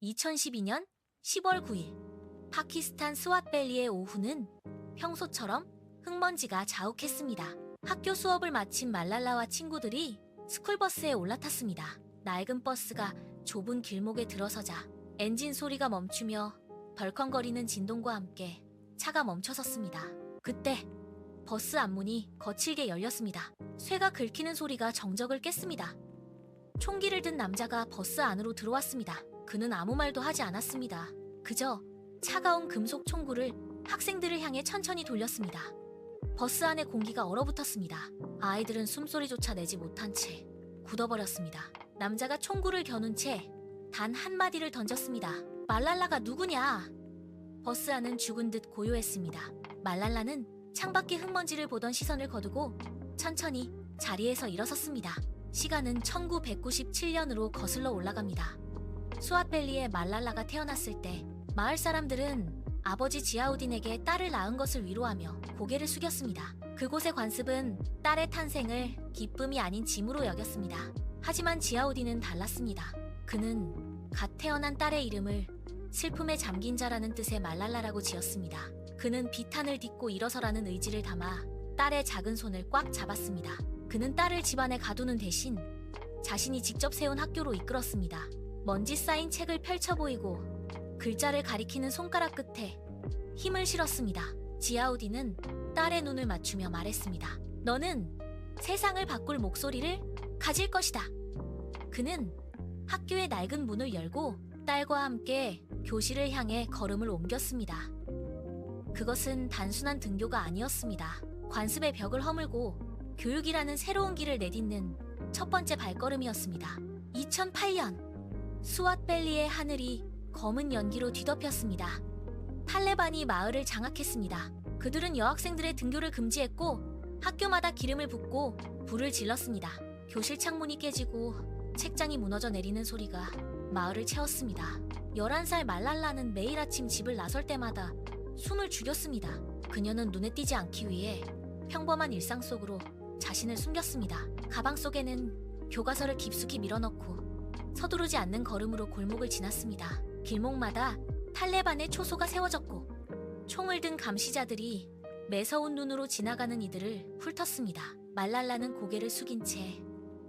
2012년 10월 9일 파키스탄 스왑밸리의 오후는 평소처럼 흙먼지가 자욱했습니다. 학교 수업을 마친 말랄라와 친구들이 스쿨버스에 올라탔습니다. 낡은 버스가 좁은 길목에 들어서자 엔진 소리가 멈추며 덜컹거리는 진동과 함께 차가 멈춰섰습니다. 그때 버스 앞문이 거칠게 열렸습니다. 쇠가 긁히는 소리가 정적을 깼습니다. 총기를 든 남자가 버스 안으로 들어왔습니다. 그는 아무 말도 하지 않았습니다. 그저 차가운 금속 총구를 학생들을 향해 천천히 돌렸습니다. 버스 안의 공기가 얼어붙었습니다. 아이들은 숨소리조차 내지 못한 채 굳어버렸습니다. 남자가 총구를 겨눈 채 단 한마디를 던졌습니다. 말랄라가 누구냐? 버스 안은 죽은 듯 고요했습니다. 말랄라는 창밖의 흙먼지를 보던 시선을 거두고 천천히 자리에서 일어섰습니다. 시간은 1997년으로 거슬러 올라갑니다. 스왑밸리에 말랄라가 태어났을 때 마을 사람들은 아버지 지아우딘에게 딸을 낳은 것을 위로하며 고개를 숙였습니다. 그곳의 관습은 딸의 탄생을 기쁨이 아닌 짐으로 여겼습니다. 하지만 지아우딘은 달랐습니다. 그는 갓 태어난 딸의 이름을 슬픔에 잠긴 자라는 뜻의 말랄라라고 지었습니다. 그는 비탄을 딛고 일어서라는 의지를 담아 딸의 작은 손을 꽉 잡았습니다. 그는 딸을 집안에 가두는 대신 자신이 직접 세운 학교로 이끌었습니다. 먼지 쌓인 책을 펼쳐 보이고 글자를 가리키는 손가락 끝에 힘을 실었습니다. 지아우딘은 딸의 눈을 맞추며 말했습니다. 너는 세상을 바꿀 목소리를 가질 것이다. 그는 학교의 낡은 문을 열고 딸과 함께 교실을 향해 걸음을 옮겼습니다. 그것은 단순한 등교가 아니었습니다. 관습의 벽을 허물고 교육이라는 새로운 길을 내딛는 첫 번째 발걸음이었습니다. 2008년 스왑밸리의 하늘이 검은 연기로 뒤덮였습니다. 탈레반이 마을을 장악했습니다. 그들은 여학생들의 등교를 금지했고 학교마다 기름을 붓고 불을 질렀습니다. 교실 창문이 깨지고 책장이 무너져 내리는 소리가 마을을 채웠습니다. 11살 말랄라는 매일 아침 집을 나설 때마다 숨을 죽였습니다. 그녀는 눈에 띄지 않기 위해 평범한 일상 속으로 자신을 숨겼습니다. 가방 속에는 교과서를 깊숙이 밀어넣고 서두르지 않는 걸음으로 골목을 지났습니다. 길목마다 탈레반의 초소가 세워졌고 총을 든 감시자들이 매서운 눈으로 지나가는 이들을 훑었습니다. 말랄라는 고개를 숙인 채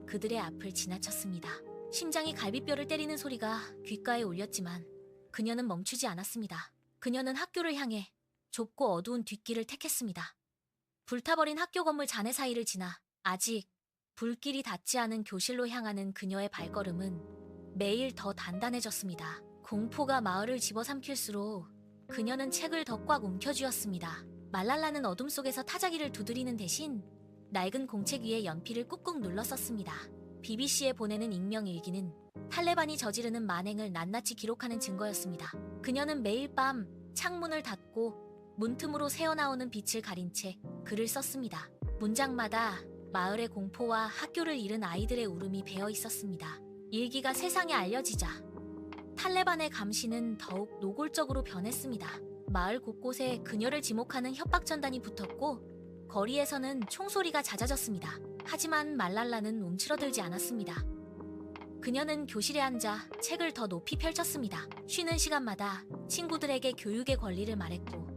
그들의 앞을 지나쳤습니다. 심장이 갈비뼈를 때리는 소리가 귓가에 울렸지만 그녀는 멈추지 않았습니다. 그녀는 학교를 향해 좁고 어두운 뒷길을 택했습니다. 불타버린 학교 건물 잔해 사이를 지나 아직 불길이 닿지 않은 교실로 향하는 그녀의 발걸음은 매일 더 단단해졌습니다. 공포가 마을을 집어삼킬수록 그녀는 책을 더 꽉 움켜쥐었습니다. 말랄라는 어둠 속에서 타자기를 두드리는 대신 낡은 공책 위에 연필을 꾹꾹 눌러 썼습니다. BBC에 보내는 익명일기는 탈레반이 저지르는 만행을 낱낱이 기록하는 증거였습니다. 그녀는 매일 밤 창문을 닫고 문틈으로 새어나오는 빛을 가린 채 글을 썼습니다. 문장마다 마을의 공포와 학교를 잃은 아이들의 울음이 배어 있었습니다. 일기가 세상에 알려지자 탈레반의 감시는 더욱 노골적으로 변했습니다. 마을 곳곳에 그녀를 지목하는 협박전단이 붙었고 거리에서는 총소리가 잦아졌습니다. 하지만 말랄라는 움츠러들지 않았습니다. 그녀는 교실에 앉아 책을 더 높이 펼쳤습니다. 쉬는 시간마다 친구들에게 교육의 권리를 말했고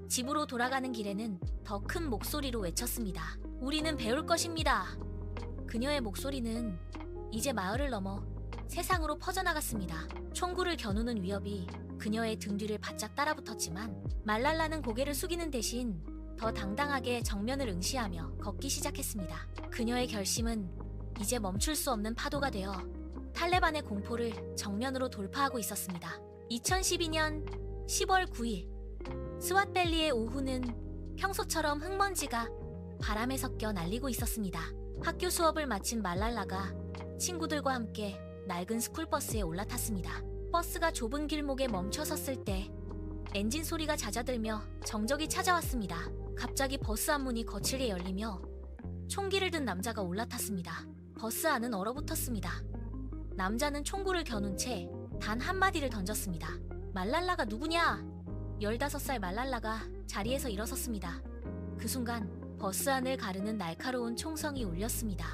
집으로 돌아가는 길에는 더 큰 목소리로 외쳤습니다. 우리는 배울 것입니다. 그녀의 목소리는 이제 마을을 넘어 세상으로 퍼져나갔습니다. 총구를 겨누는 위협이 그녀의 등 뒤를 바짝 따라붙었지만 말랄라는 고개를 숙이는 대신 더 당당하게 정면을 응시하며 걷기 시작했습니다. 그녀의 결심은 이제 멈출 수 없는 파도가 되어 탈레반의 공포를 정면으로 돌파하고 있었습니다. 2012년 10월 9일 스왑밸리의 오후는 평소처럼 흙먼지가 바람에 섞여 날리고 있었습니다. 학교 수업을 마친 말랄라가 친구들과 함께 낡은 스쿨버스에 올라탔습니다. 버스가 좁은 길목에 멈춰섰을 때 엔진 소리가 잦아들며 정적이 찾아왔습니다. 갑자기 버스 앞문이 거칠게 열리며 총기를 든 남자가 올라탔습니다. 버스 안은 얼어붙었습니다. 남자는 총구를 겨눈 채 단 한마디를 던졌습니다. 말랄라가 누구냐? 15살 말랄라가 자리에서 일어섰습니다. 그 순간 버스 안을 가르는 날카로운 총성이 울렸습니다.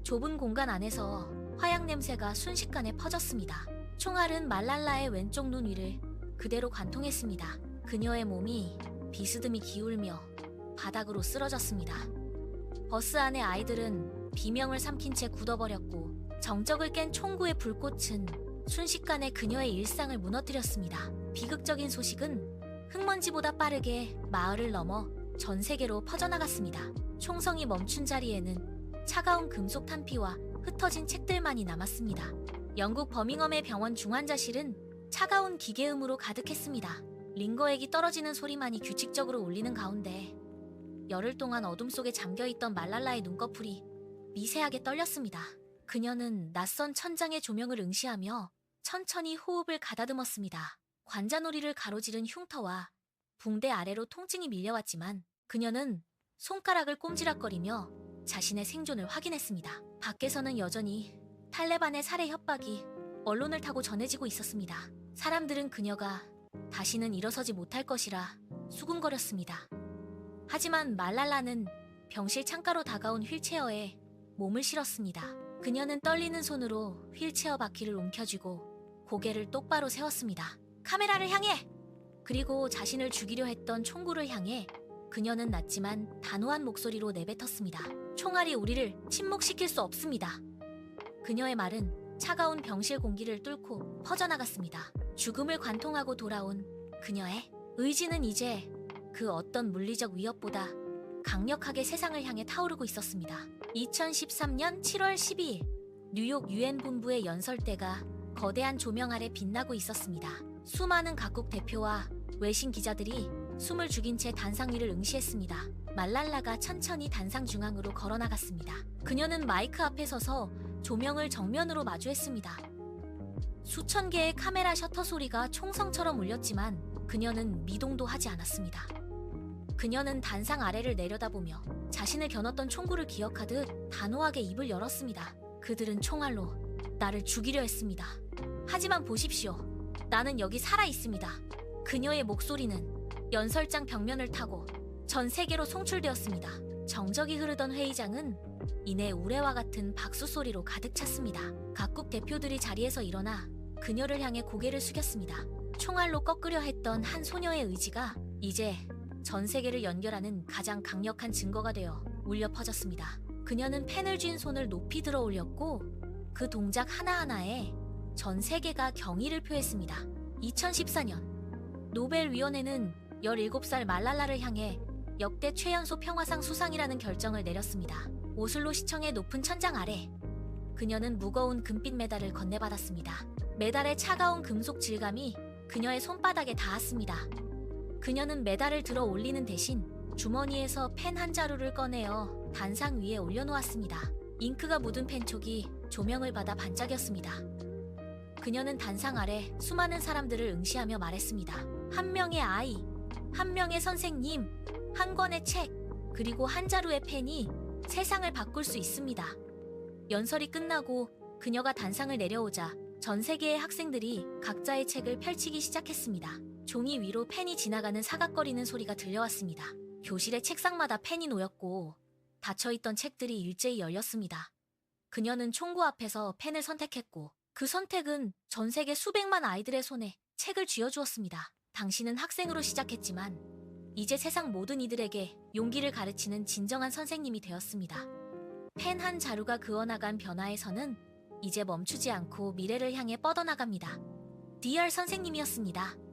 좁은 공간 안에서 화약 냄새가 순식간에 퍼졌습니다. 총알은 말랄라의 왼쪽 눈 위를 그대로 관통했습니다. 그녀의 몸이 비스듬히 기울며 바닥으로 쓰러졌습니다. 버스 안의 아이들은 비명을 삼킨 채 굳어버렸고 정적을 깬 총구의 불꽃은 순식간에 그녀의 일상을 무너뜨렸습니다. 비극적인 소식은 흙먼지보다 빠르게 마을을 넘어 전 세계로 퍼져나갔습니다. 총성이 멈춘 자리에는 차가운 금속 탄피와 흩어진 책들만이 남았습니다. 영국 버밍엄의 병원 중환자실은 차가운 기계음으로 가득했습니다. 링거액이 떨어지는 소리만이 규칙적으로 울리는 가운데 열흘 동안 어둠 속에 잠겨있던 말랄라의 눈꺼풀이 미세하게 떨렸습니다. 그녀는 낯선 천장의 조명을 응시하며 천천히 호흡을 가다듬었습니다. 관자놀이를 가로지른 흉터와 붕대 아래로 통증이 밀려왔지만 그녀는 손가락을 꼼지락거리며 자신의 생존을 확인했습니다. 밖에서는 여전히 탈레반의 살해 협박이 언론을 타고 전해지고 있었습니다. 사람들은 그녀가 다시는 일어서지 못할 것이라 수군거렸습니다. 하지만 말랄라는 병실 창가로 다가온 휠체어에 몸을 실었습니다. 그녀는 떨리는 손으로 휠체어 바퀴를 움켜쥐고 고개를 똑바로 세웠습니다. 카메라를 향해! 그리고 자신을 죽이려 했던 총구를 향해 그녀는 낮지만 단호한 목소리로 내뱉었습니다. 총알이 우리를 침묵시킬 수 없습니다. 그녀의 말은 차가운 병실 공기를 뚫고 퍼져나갔습니다. 죽음을 관통하고 돌아온 그녀의 의지는 이제 그 어떤 물리적 위협보다 강력하게 세상을 향해 타오르고 있었습니다. 2013년 7월 12일 뉴욕 유엔 본부의 연설대가 거대한 조명 아래 빛나고 있었습니다. 수많은 각국 대표와 외신 기자들이 숨을 죽인 채 단상 위를 응시했습니다. 말랄라가 천천히 단상 중앙으로 걸어나갔습니다. 그녀는 마이크 앞에 서서 조명을 정면으로 마주했습니다. 수천 개의 카메라 셔터 소리가 총성처럼 울렸지만 그녀는 미동도 하지 않았습니다. 그녀는 단상 아래를 내려다보며 자신을 겨눴던 총구를 기억하듯 단호하게 입을 열었습니다. 그들은 총알로 나를 죽이려 했습니다. 하지만 보십시오. 나는 여기 살아 있습니다. 그녀의 목소리는 연설장 벽면을 타고 전 세계로 송출되었습니다. 정적이 흐르던 회의장은 이내 우레와 같은 박수 소리로 가득 찼습니다. 각국 대표들이 자리에서 일어나 그녀를 향해 고개를 숙였습니다. 총알로 꺾으려 했던 한 소녀의 의지가 이제 전 세계를 연결하는 가장 강력한 증거가 되어 울려 퍼졌습니다. 그녀는 펜을 쥔 손을 높이 들어 올렸고 그 동작 하나하나에 전 세계가 경의를 표했습니다. 2014년 노벨위원회는 17살 말랄라를 향해 역대 최연소 평화상 수상이라는 결정을 내렸습니다. 오슬로 시청의 높은 천장 아래 그녀는 무거운 금빛 메달을 건네받았습니다. 메달의 차가운 금속 질감이 그녀의 손바닥에 닿았습니다. 그녀는 메달을 들어 올리는 대신 주머니에서 펜 한 자루를 꺼내어 단상 위에 올려놓았습니다. 잉크가 묻은 펜촉이 조명을 받아 반짝였습니다. 그녀는 단상 아래 수많은 사람들을 응시하며 말했습니다. 한 명의 아이, 한 명의 선생님, 한 권의 책, 그리고 한 자루의 펜이 세상을 바꿀 수 있습니다. 연설이 끝나고 그녀가 단상을 내려오자 전 세계의 학생들이 각자의 책을 펼치기 시작했습니다. 종이 위로 펜이 지나가는 사각거리는 소리가 들려왔습니다. 교실의 책상마다 펜이 놓였고 닫혀있던 책들이 일제히 열렸습니다. 그녀는 총구 앞에서 펜을 선택했고 그 선택은 전 세계 수백만 아이들의 손에 책을 쥐어주었습니다. 당신은 학생으로 시작했지만 이제 세상 모든 이들에게 용기를 가르치는 진정한 선생님이 되었습니다. 펜 한 자루가 그어나간 변화에서는 이제 멈추지 않고 미래를 향해 뻗어나갑니다. DR 선생님이었습니다.